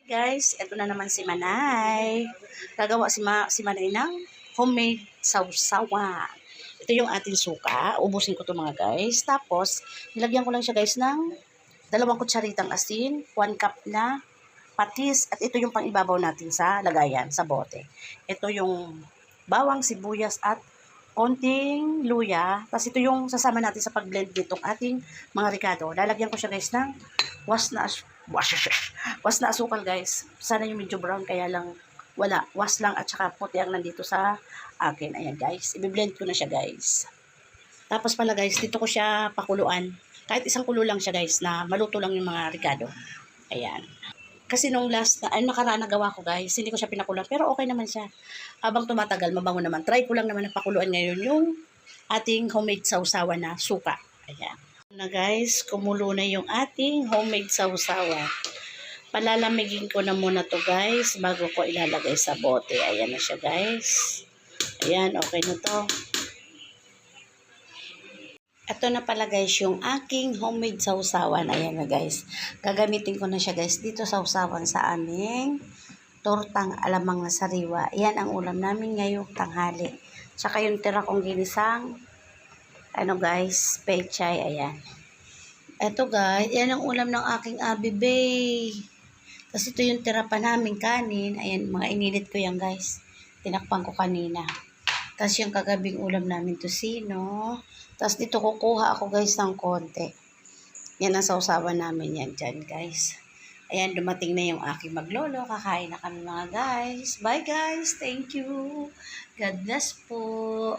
Guys, eto na naman si Manay. Gagawa si Manay ng homemade sausawa. Ito yung ating suka. Ubusin ko to mga guys. Tapos, nilagyan ko lang siya guys ng 2 kutsaritang asin, 1 cup na patis, at ito yung pang-ibabaw natin sa lagayan, sa bote. Ito yung bawang, sibuyas, at konting luya. Tapos ito yung sasama natin sa pag-blend nitong ating mga ricado. Lalagyan ko siya guys ng was na asukal guys. Sana yung medyo brown, kaya lang wala. Was lang at saka puti ang nandito sa akin. Ayan guys. I-blend ko na siya guys. Tapos pala guys, dito ko siya pakuluan. Kahit isang kulo lang siya guys, na maluto lang yung mga ricado. Ayan. Kasi nung last na, nakaraan na gawa ko guys, hindi ko siya pinakulan. Pero okay naman siya. Habang tumatagal, mabango naman. Try ko lang naman na pakuluan ngayon yung ating homemade sausawa na suka. Ayan. Na guys, kumulo na yung ating homemade sausawa. Palalamigin ko na muna to guys bago ko ilalagay sa bote. Ayan na siya guys. Ayan, okay na to. Ito na pala guys yung aking homemade sausawan. Ayan na guys. Gagamitin ko na siya guys dito sa sausawan sa aming tortang alamang na sariwa. Ayan ang ulam namin ngayong tanghali. Tsaka yung tira kong ginisang guys, pechay. Ayan. Ito guys, yan ang ulam ng aking Abi Bay. Tapos ito yung tira pa namin kanin. Ayan, mga inilit ko yan guys. Tinakpan ko kanina. Tapos yung kagabing ulam namin tosino. Tapos dito kukuha ako guys ng konti. Yan ang sausawan namin yan dyan guys. Ayan, dumating na yung aking maglolo. Kakain na kami mga guys. Bye guys. Thank you. God bless po.